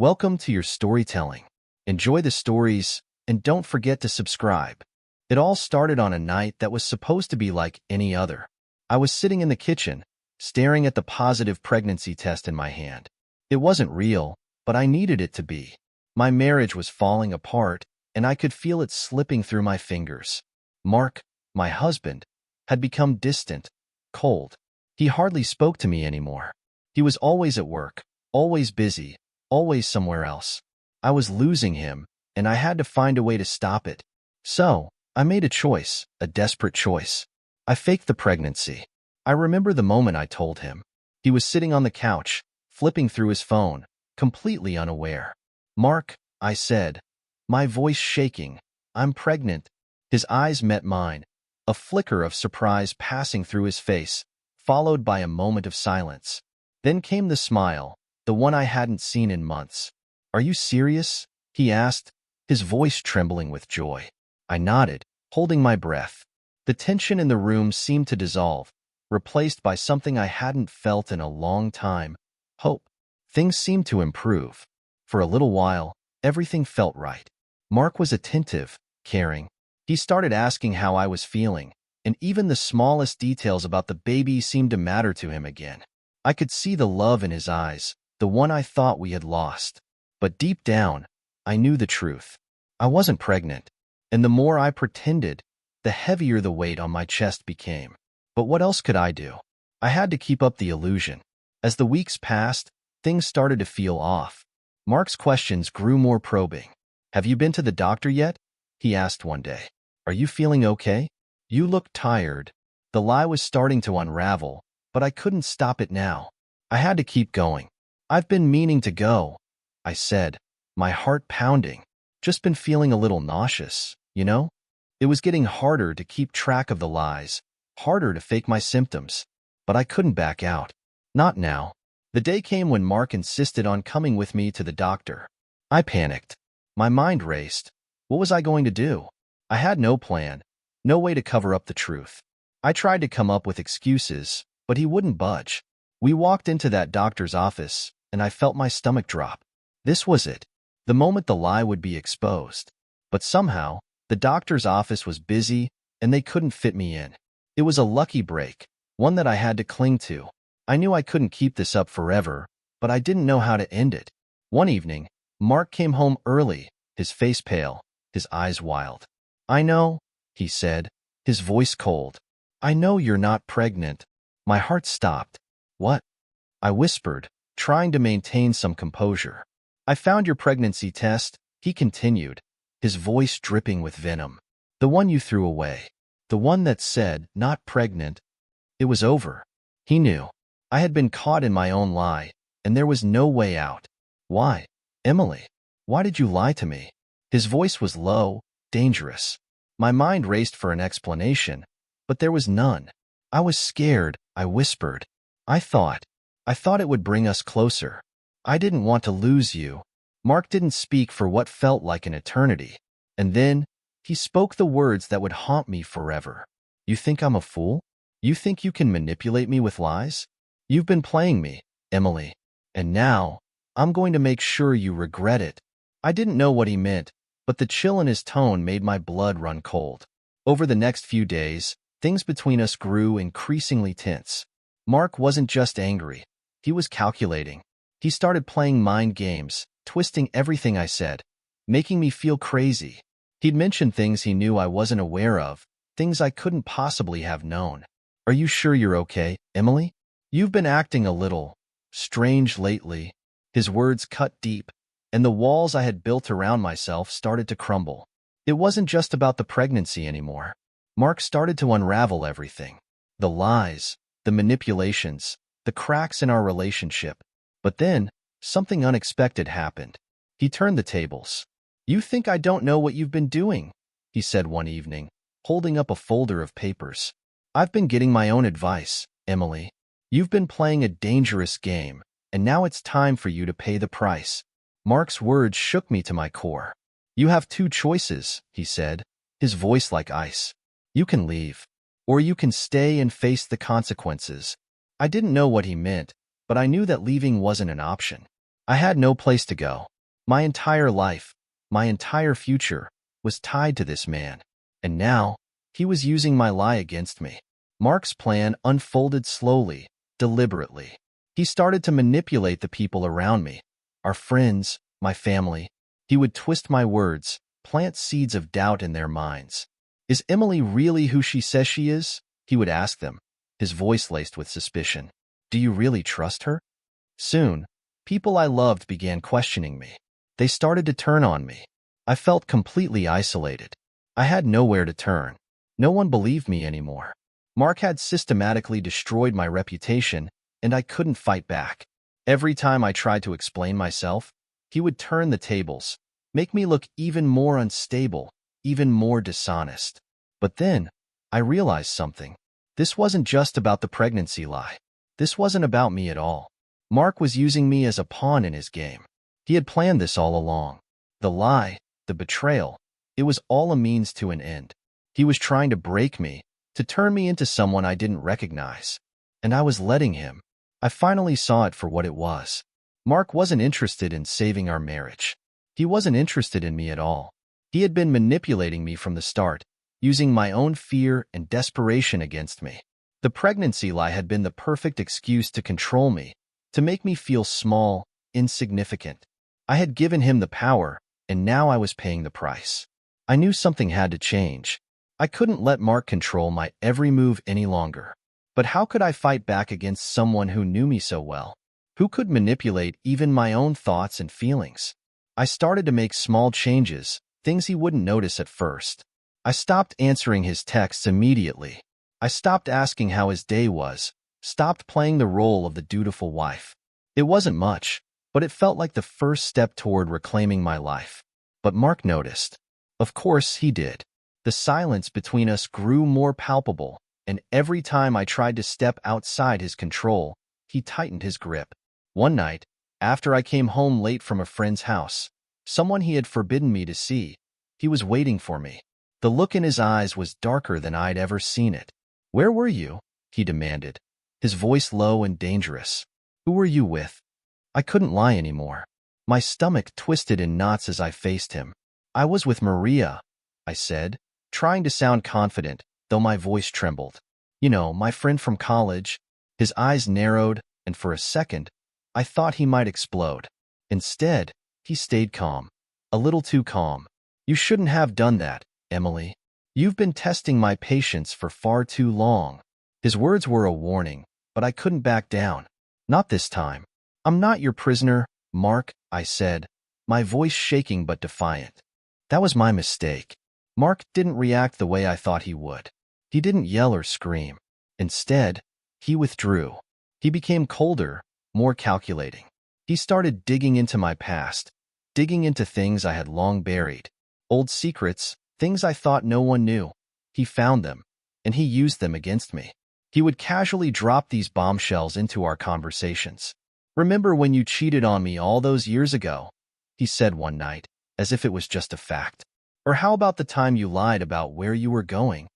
Welcome to your storytelling. Enjoy the stories, and don't forget to subscribe. It all started on a night that was supposed to be like any other. I was sitting in the kitchen, staring at the positive pregnancy test in my hand. It wasn't real, but I needed it to be. My marriage was falling apart, and I could feel it slipping through my fingers. Mark, my husband, had become distant, cold. He hardly spoke to me anymore. He was always at work, always busy, always somewhere else. I was losing him, and I had to find a way to stop it. So, I made a choice, a desperate choice. I faked the pregnancy. I remember the moment I told him. He was sitting on the couch, flipping through his phone, completely unaware. "Mark," I said, my voice shaking, "I'm pregnant." His eyes met mine, a flicker of surprise passing through his face, followed by a moment of silence. Then came the smile, the one I hadn't seen in months. "Are you serious?" he asked, his voice trembling with joy. I nodded, holding my breath. The tension in the room seemed to dissolve, replaced by something I hadn't felt in a long time: hope. Things seemed to improve. For a little while, everything felt right. Mark was attentive, caring. He started asking how I was feeling, and even the smallest details about the baby seemed to matter to him again. I could see the love in his eyes, the one I thought we had lost. But deep down, I knew the truth. I wasn't pregnant, and the more I pretended, the heavier the weight on my chest became. But what else could I do? I had to keep up the illusion. As the weeks passed, things started to feel off. Mark's questions grew more probing. "Have you been to the doctor yet?" he asked one day. "Are you feeling okay? You look tired." The lie was starting to unravel, but I couldn't stop it now. I had to keep going. "I've been meaning to go," I said, my heart pounding. "Just been feeling a little nauseous, you know?" It was getting harder to keep track of the lies, harder to fake my symptoms. But I couldn't back out. Not now. The day came when Mark insisted on coming with me to the doctor. I panicked. My mind raced. What was I going to do? I had no plan, no way to cover up the truth. I tried to come up with excuses, but he wouldn't budge. We walked into that doctor's office, and I felt my stomach drop. This was it, the moment the lie would be exposed. But somehow, the doctor's office was busy, and they couldn't fit me in. It was a lucky break, one that I had to cling to. I knew I couldn't keep this up forever, but I didn't know how to end it. One evening, Mark came home early, his face pale, his eyes wild. "I know," he said, his voice cold. "I know you're not pregnant." My heart stopped. "What?" I whispered, trying to maintain some composure. "I found your pregnancy test," he continued, his voice dripping with venom. "The one you threw away. The one that said, 'not pregnant.'" It was over. He knew. I had been caught in my own lie, and there was no way out. "Why, Emily? Why did you lie to me?" His voice was low, dangerous. My mind raced for an explanation, but there was none. "I was scared," I whispered. I thought it would bring us closer. I didn't want to lose you." Mark didn't speak for what felt like an eternity. And then, he spoke the words that would haunt me forever. "You think I'm a fool? You think you can manipulate me with lies? You've been playing me, Emily. And now, I'm going to make sure you regret it." I didn't know what he meant, but the chill in his tone made my blood run cold. Over the next few days, things between us grew increasingly tense. Mark wasn't just angry. He was calculating. He started playing mind games, twisting everything I said, making me feel crazy. He'd mention things he knew I wasn't aware of, things I couldn't possibly have known. "Are you sure you're okay, Emily? You've been acting a little strange lately." His words cut deep, and the walls I had built around myself started to crumble. It wasn't just about the pregnancy anymore. Mark started to unravel everything. The lies, the manipulations, the cracks in our relationship. But then, something unexpected happened. He turned the tables. "You think I don't know what you've been doing," he said one evening, holding up a folder of papers. "I've been getting my own advice, Emily. You've been playing a dangerous game, and now it's time for you to pay the price." Mark's words shook me to my core. "You have two choices," he said, his voice like ice. "You can leave, or you can stay and face the consequences." I didn't know what he meant, but I knew that leaving wasn't an option. I had no place to go. My entire life, my entire future, was tied to this man. And now, he was using my lie against me. Mark's plan unfolded slowly, deliberately. He started to manipulate the people around me, our friends, my family. He would twist my words, plant seeds of doubt in their minds. Is Emily really who she says she is? He would ask them, his voice laced with suspicion. Do you really trust her? Soon, people I loved began questioning me. They started to turn on me. I felt completely isolated. I had nowhere to turn. No one believed me anymore. Mark had systematically destroyed my reputation, and I couldn't fight back. Every time I tried to explain myself, he would turn the tables, make me look even more unstable, even more dishonest. But then, I realized something. This wasn't just about the pregnancy lie. This wasn't about me at all. Mark was using me as a pawn in his game. He had planned this all along. The lie, the betrayal, it was all a means to an end. He was trying to break me, to turn me into someone I didn't recognize. And I was letting him. I finally saw it for what it was. Mark wasn't interested in saving our marriage. He wasn't interested in me at all. He had been manipulating me from the start, using my own fear and desperation against me. The pregnancy lie had been the perfect excuse to control me, to make me feel small, insignificant. I had given him the power, and now I was paying the price. I knew something had to change. I couldn't let Mark control my every move any longer. But how could I fight back against someone who knew me so well? Who could manipulate even my own thoughts and feelings? I started to make small changes, things he wouldn't notice at first. I stopped answering his texts immediately. I stopped asking how his day was, stopped playing the role of the dutiful wife. It wasn't much, but it felt like the first step toward reclaiming my life. But Mark noticed. Of course he did. The silence between us grew more palpable, and every time I tried to step outside his control, he tightened his grip. One night, after I came home late from a friend's house, someone he had forbidden me to see, he was waiting for me. The look in his eyes was darker than I'd ever seen it. Where were you? He demanded, his voice low and dangerous. Who were you with? I couldn't lie anymore. My stomach twisted in knots as I faced him. I was with Maria, I said, trying to sound confident, though my voice trembled. You know, my friend from college. His eyes narrowed, and for a second, I thought he might explode. Instead, he stayed calm. A little too calm. You shouldn't have done that, Emily. You've been testing my patience for far too long. His words were a warning, but I couldn't back down. Not this time. I'm not your prisoner, Mark, I said, my voice shaking but defiant. That was my mistake. Mark didn't react the way I thought he would. He didn't yell or scream. Instead, he withdrew. He became colder, more calculating. He started digging into my past, digging into things I had long buried. Old secrets, things I thought no one knew. He found them, and he used them against me. He would casually drop these bombshells into our conversations. Remember when you cheated on me all those years ago? He said one night, as if it was just a fact. Or how about the time you lied about where you were going?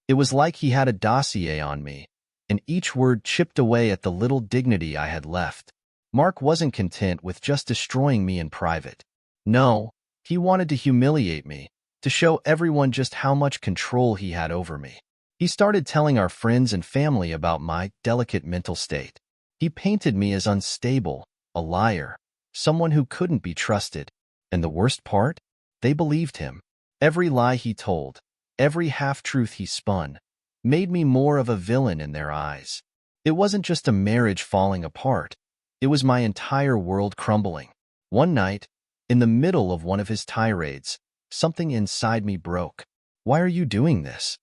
It was like he had a dossier on me, and each word chipped away at the little dignity I had left. Mark wasn't content with just destroying me in private. No, he wanted to humiliate me, to show everyone just how much control he had over me. He started telling our friends and family about my delicate mental state. He painted me as unstable, a liar, someone who couldn't be trusted. And the worst part? They believed him. Every lie he told, every half-truth he spun, made me more of a villain in their eyes. It wasn't just a marriage falling apart. It was my entire world crumbling. One night, in the middle of one of his tirades, something inside me broke. Why are you doing this?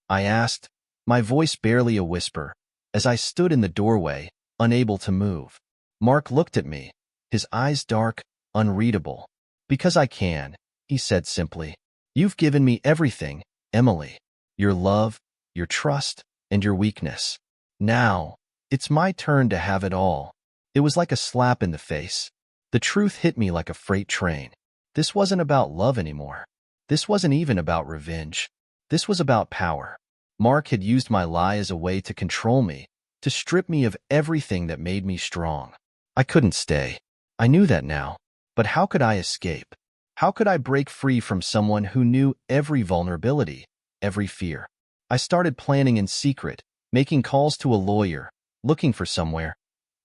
I asked, my voice barely a whisper, as I stood in the doorway, unable to move. Mark looked at me, his eyes dark, unreadable. Because I can, he said simply. You've given me everything, Emily. Your love, your trust, and your weakness. Now, it's my turn to have it all. It was like a slap in the face. The truth hit me like a freight train. This wasn't about love anymore. This wasn't even about revenge. This was about power. Mark had used my lie as a way to control me, to strip me of everything that made me strong. I couldn't stay. I knew that now. But how could I escape? How could I break free from someone who knew every vulnerability, every fear? I started planning in secret, making calls to a lawyer, looking for somewhere,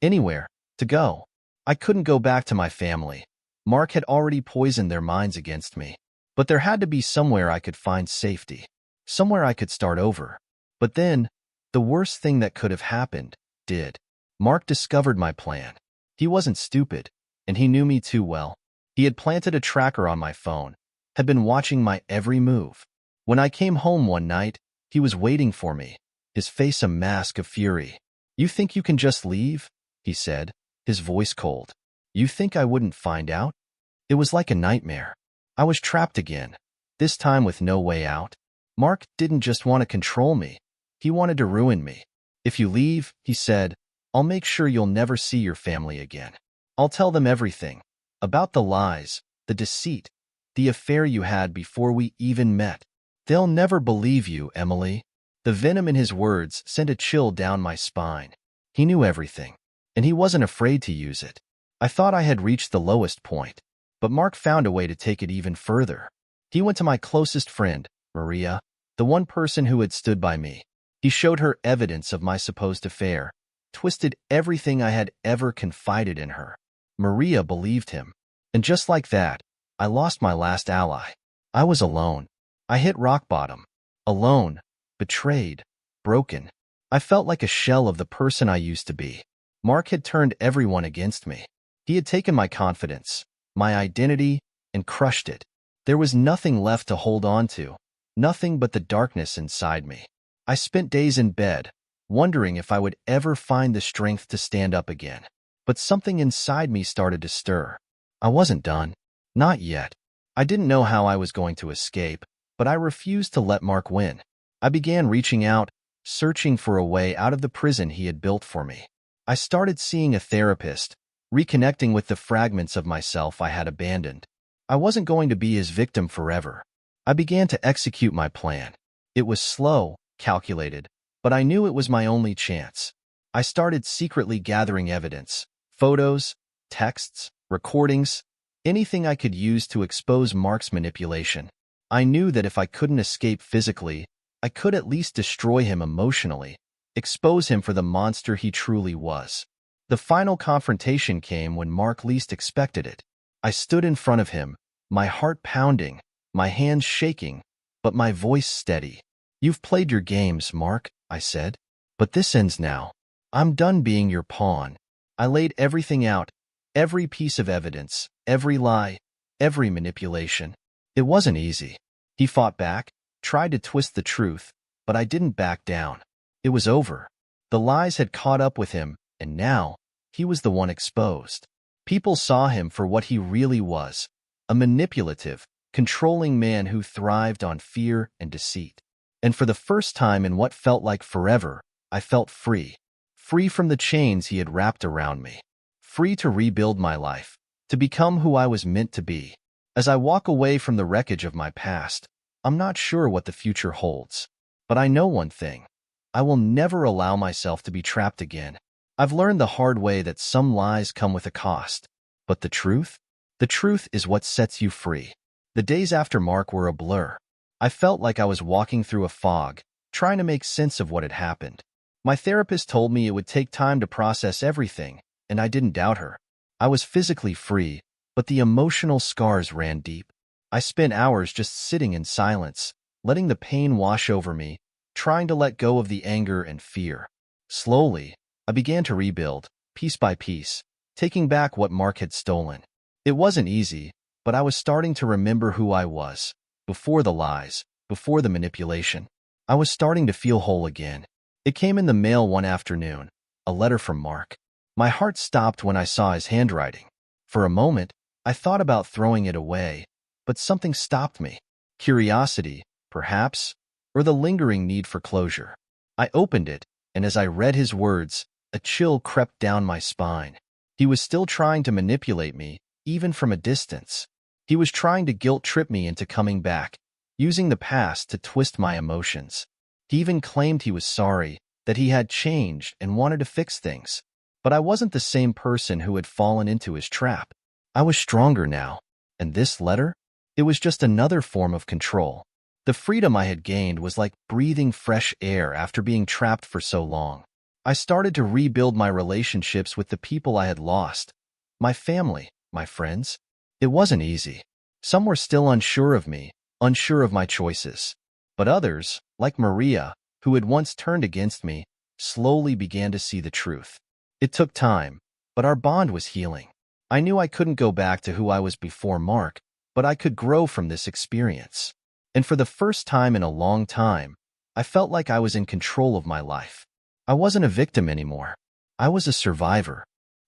anywhere, to go. I couldn't go back to my family. Mark had already poisoned their minds against me. But there had to be somewhere I could find safety, somewhere I could start over. But then, the worst thing that could have happened did. Mark discovered my plan. He wasn't stupid, and he knew me too well. He had planted a tracker on my phone, had been watching my every move. When I came home one night, he was waiting for me, his face a mask of fury. "You think you can just leave?" he said, his voice cold. "You think I wouldn't find out?" It was like a nightmare. I was trapped again, this time with no way out. Mark didn't just want to control me. He wanted to ruin me. "If you leave," he said, "I'll make sure you'll never see your family again. I'll tell them everything. About the lies, the deceit, the affair you had before we even met. They'll never believe you, Emily." The venom in his words sent a chill down my spine. He knew everything, and he wasn't afraid to use it. I thought I had reached the lowest point, but Mark found a way to take it even further. He went to my closest friend, Maria, the one person who had stood by me. He showed her evidence of my supposed affair, twisted everything I had ever confided in her. Maria believed him. And just like that, I lost my last ally. I was alone. I hit rock bottom. Alone, betrayed, broken. I felt like a shell of the person I used to be. Mark had turned everyone against me. He had taken my confidence, my identity, and crushed it. There was nothing left to hold on to, nothing but the darkness inside me. I spent days in bed, wondering if I would ever find the strength to stand up again. But something inside me started to stir. I wasn't done. Not yet. I didn't know how I was going to escape, but I refused to let Mark win. I began reaching out, searching for a way out of the prison he had built for me. I started seeing a therapist, reconnecting with the fragments of myself I had abandoned. I wasn't going to be his victim forever. I began to execute my plan. It was slow, calculated, but I knew it was my only chance. I started secretly gathering evidence, photos, texts, recordings, anything I could use to expose Mark's manipulation. I knew that if I couldn't escape physically, I could at least destroy him emotionally, expose him for the monster he truly was. The final confrontation came when Mark least expected it. I stood in front of him, my heart pounding, my hands shaking, but my voice steady. "You've played your games, Mark," I said, "but this ends now. I'm done being your pawn." I laid everything out, every piece of evidence, every lie, every manipulation. It wasn't easy. He fought back, tried to twist the truth, but I didn't back down. It was over. The lies had caught up with him, and now, he was the one exposed. People saw him for what he really was, a manipulative, controlling man who thrived on fear and deceit. And for the first time in what felt like forever, I felt free. Free from the chains he had wrapped around me. Free to rebuild my life, to become who I was meant to be. As I walk away from the wreckage of my past, I'm not sure what the future holds. But I know one thing. I will never allow myself to be trapped again. I've learned the hard way that some lies come with a cost. But the truth? The truth is what sets you free. The days after Mark were a blur. I felt like I was walking through a fog, trying to make sense of what had happened. My therapist told me it would take time to process everything, and I didn't doubt her. I was physically free, but the emotional scars ran deep. I spent hours just sitting in silence, letting the pain wash over me, trying to let go of the anger and fear. Slowly, I began to rebuild, piece by piece, taking back what Mark had stolen. It wasn't easy, but I was starting to remember who I was, before the lies, before the manipulation. I was starting to feel whole again. It came in the mail one afternoon, a letter from Mark. My heart stopped when I saw his handwriting. For a moment, I thought about throwing it away, but something stopped me. Curiosity, perhaps, or the lingering need for closure. I opened it, and as I read his words, a chill crept down my spine. He was still trying to manipulate me, even from a distance. He was trying to guilt-trip me into coming back, using the past to twist my emotions. He even claimed he was sorry, that he had changed and wanted to fix things. But I wasn't the same person who had fallen into his trap. I was stronger now. And this letter? It was just another form of control. The freedom I had gained was like breathing fresh air after being trapped for so long. I started to rebuild my relationships with the people I had lost. My family, my friends. It wasn't easy. Some were still unsure of me, unsure of my choices. But others, like Maria, who had once turned against me, slowly began to see the truth. It took time, but our bond was healing. I knew I couldn't go back to who I was before Mark, but I could grow from this experience. And for the first time in a long time, I felt like I was in control of my life. I wasn't a victim anymore. I was a survivor.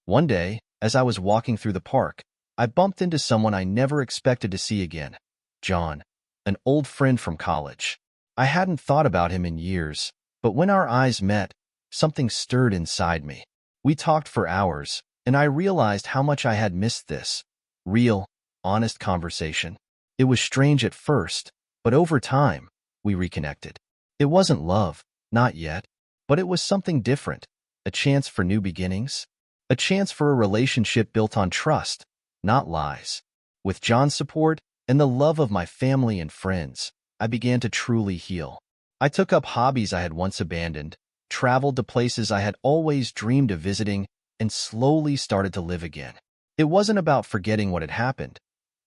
One day, as I was walking through the park, I bumped into someone I never expected to see again. John, an old friend from college. I hadn't thought about him in years, but when our eyes met, something stirred inside me. We talked for hours, and I realized how much I had missed this real, honest conversation. It was strange at first, but over time, we reconnected. It wasn't love, not yet, but it was something different, a chance for new beginnings, a chance for a relationship built on trust, not lies. With John's support and the love of my family and friends, I began to truly heal. I took up hobbies I had once abandoned, traveled to places I had always dreamed of visiting, and slowly started to live again. It wasn't about forgetting what had happened.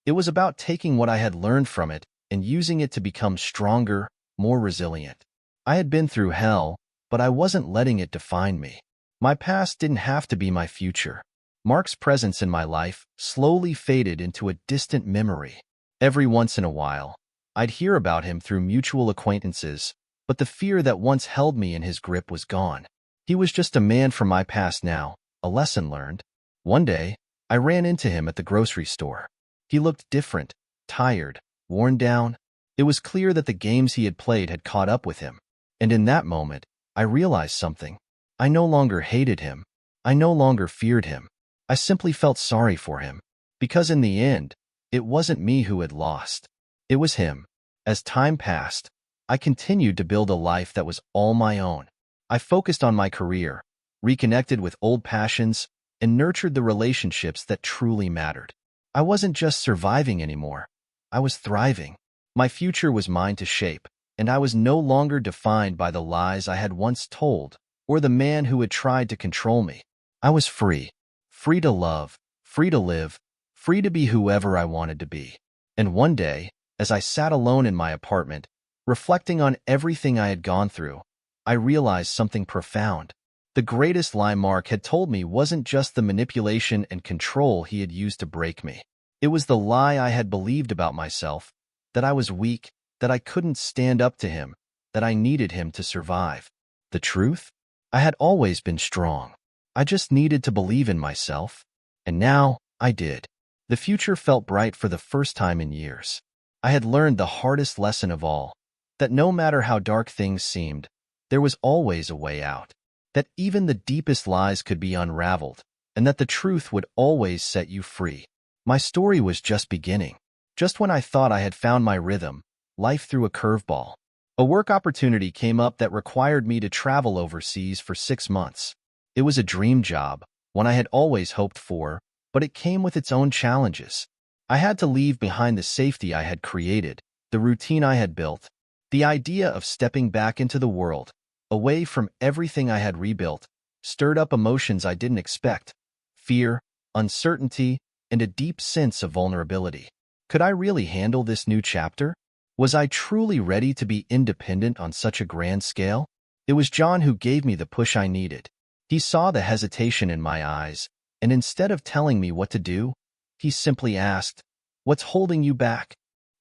It was about taking what I had learned from it and using it to become stronger, more resilient. I had been through hell, but I wasn't letting it define me. My past didn't have to be my future. Mark's presence in my life slowly faded into a distant memory. Every once in a while, I'd hear about him through mutual acquaintances, but the fear that once held me in his grip was gone. He was just a man from my past now, a lesson learned. One day, I ran into him at the grocery store. He looked different, tired, worn down. It was clear that the games he had played had caught up with him. And in that moment, I realized something. I no longer hated him. I no longer feared him. I simply felt sorry for him. Because in the end, it wasn't me who had lost. It was him. As time passed, I continued to build a life that was all my own. I focused on my career, reconnected with old passions, and nurtured the relationships that truly mattered. I wasn't just surviving anymore. I was thriving. My future was mine to shape, and I was no longer defined by the lies I had once told or the man who had tried to control me. I was free. Free to love, free to live, free to be whoever I wanted to be. And one day, as I sat alone in my apartment, reflecting on everything I had gone through, I realized something profound. The greatest lie Mark had told me wasn't just the manipulation and control he had used to break me. It was the lie I had believed about myself, that I was weak, that I couldn't stand up to him, that I needed him to survive. The truth? I had always been strong. I just needed to believe in myself. And now, I did. The future felt bright for the first time in years. I had learned the hardest lesson of all, that no matter how dark things seemed, there was always a way out. That even the deepest lies could be unraveled, and that the truth would always set you free. My story was just beginning. Just when I thought I had found my rhythm, life threw a curveball. A work opportunity came up that required me to travel overseas for 6 months. It was a dream job, one I had always hoped for, but it came with its own challenges. I had to leave behind the safety I had created, the routine I had built. The idea of stepping back into the world, away from everything I had rebuilt, stirred up emotions I didn't expect: fear, uncertainty, and a deep sense of vulnerability. Could I really handle this new chapter? Was I truly ready to be independent on such a grand scale? It was John who gave me the push I needed. He saw the hesitation in my eyes, and instead of telling me what to do, he simply asked, "What's holding you back?"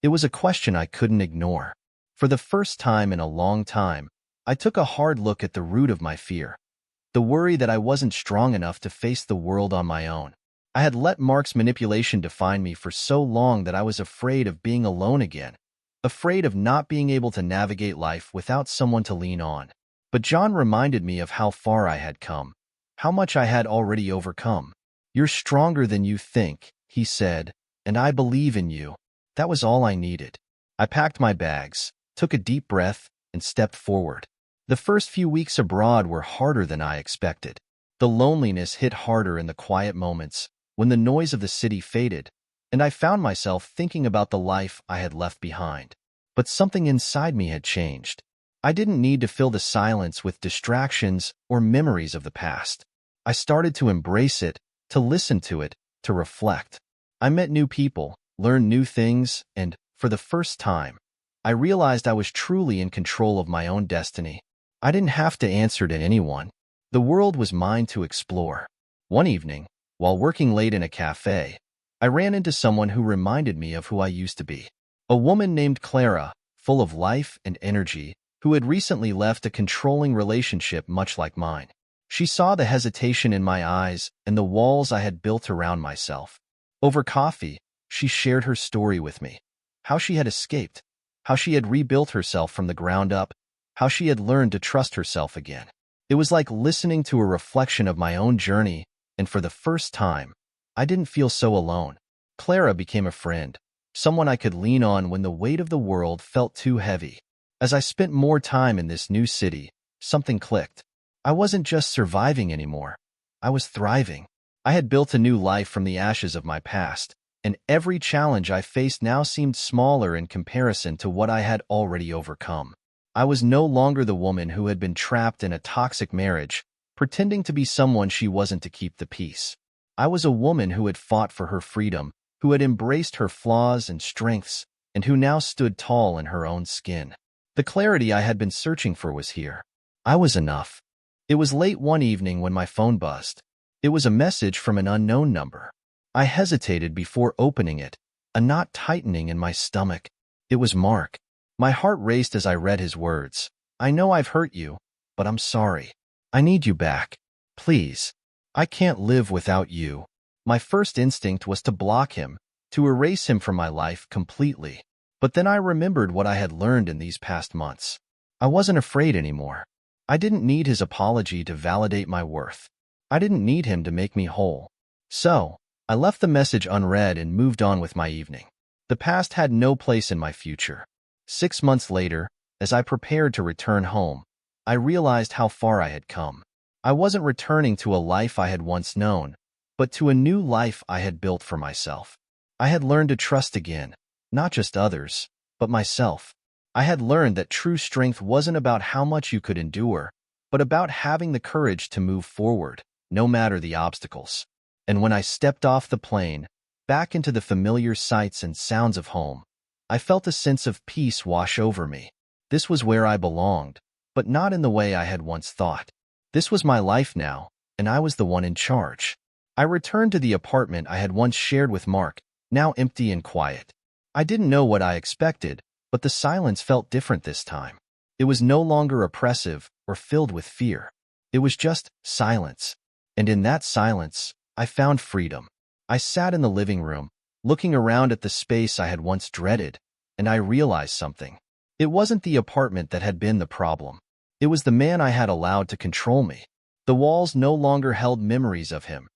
It was a question I couldn't ignore. For the first time in a long time, I took a hard look at the root of my fear, the worry that I wasn't strong enough to face the world on my own. I had let Mark's manipulation define me for so long that I was afraid of being alone again, afraid of not being able to navigate life without someone to lean on. But John reminded me of how far I had come, how much I had already overcome. "You're stronger than you think," he said, "and I believe in you." That was all I needed. I packed my bags, took a deep breath, and stepped forward. The first few weeks abroad were harder than I expected. The loneliness hit harder in the quiet moments, when the noise of the city faded, and I found myself thinking about the life I had left behind. But something inside me had changed. I didn't need to fill the silence with distractions or memories of the past. I started to embrace it, to listen to it, to reflect. I met new people, learned new things, and, for the first time, I realized I was truly in control of my own destiny. I didn't have to answer to anyone. The world was mine to explore. One evening, while working late in a cafe, I ran into someone who reminded me of who I used to be. A woman named Clara, full of life and energy, who had recently left a controlling relationship much like mine. She saw the hesitation in my eyes and the walls I had built around myself. Over coffee, she shared her story with me. How she had escaped, how she had rebuilt herself from the ground up, how she had learned to trust herself again. It was like listening to a reflection of my own journey, and for the first time, I didn't feel so alone. Clara became a friend, someone I could lean on when the weight of the world felt too heavy. As I spent more time in this new city, something clicked. I wasn't just surviving anymore. I was thriving. I had built a new life from the ashes of my past, and every challenge I faced now seemed smaller in comparison to what I had already overcome. I was no longer the woman who had been trapped in a toxic marriage, pretending to be someone she wasn't to keep the peace. I was a woman who had fought for her freedom, who had embraced her flaws and strengths, and who now stood tall in her own skin. The clarity I had been searching for was here. I was enough. It was late one evening when my phone buzzed. It was a message from an unknown number. I hesitated before opening it, a knot tightening in my stomach. It was Mark. My heart raced as I read his words. I know I've hurt you, but I'm sorry. I need you back. Please. I can't live without you. My first instinct was to block him, to erase him from my life completely. But then I remembered what I had learned in these past months. I wasn't afraid anymore. I didn't need his apology to validate my worth. I didn't need him to make me whole. So, I left the message unread and moved on with my evening. The past had no place in my future. 6 months later, as I prepared to return home, I realized how far I had come. I wasn't returning to a life I had once known, but to a new life I had built for myself. I had learned to trust again, not just others, but myself. I had learned that true strength wasn't about how much you could endure, but about having the courage to move forward, no matter the obstacles. And when I stepped off the plane, back into the familiar sights and sounds of home, I felt a sense of peace wash over me. This was where I belonged, but not in the way I had once thought. This was my life now, and I was the one in charge. I returned to the apartment I had once shared with Mark, now empty and quiet. I didn't know what I expected, but the silence felt different this time. It was no longer oppressive or filled with fear. It was just silence. And in that silence, I found freedom. I sat in the living room, looking around at the space I had once dreaded, and I realized something. It wasn't the apartment that had been the problem. It was the man I had allowed to control me. The walls no longer held memories of him.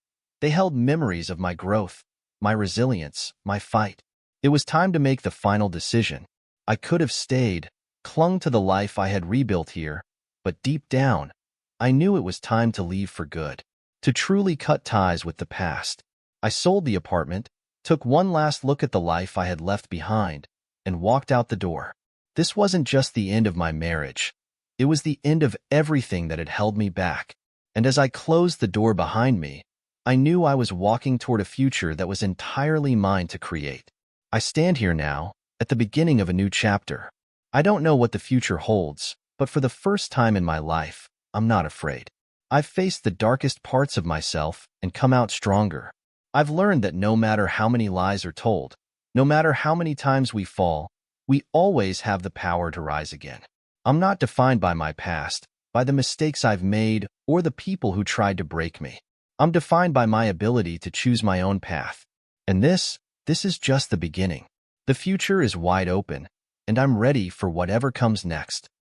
They held memories of my growth, my resilience, my fight. It was time to make the final decision. I could have stayed, clung to the life I had rebuilt here, but deep down, I knew it was time to leave for good, to truly cut ties with the past. I sold the apartment, took one last look at the life I had left behind, and walked out the door. This wasn't just the end of my marriage. It was the end of everything that had held me back. And as I closed the door behind me, I knew I was walking toward a future that was entirely mine to create. I stand here now, at the beginning of a new chapter. I don't know what the future holds, but for the first time in my life, I'm not afraid. I've faced the darkest parts of myself and come out stronger. I've learned that no matter how many lies are told, no matter how many times we fall, we always have the power to rise again. I'm not defined by my past, by the mistakes I've made, or the people who tried to break me. I'm defined by my ability to choose my own path. And this is just the beginning. The future is wide open, and I'm ready for whatever comes next.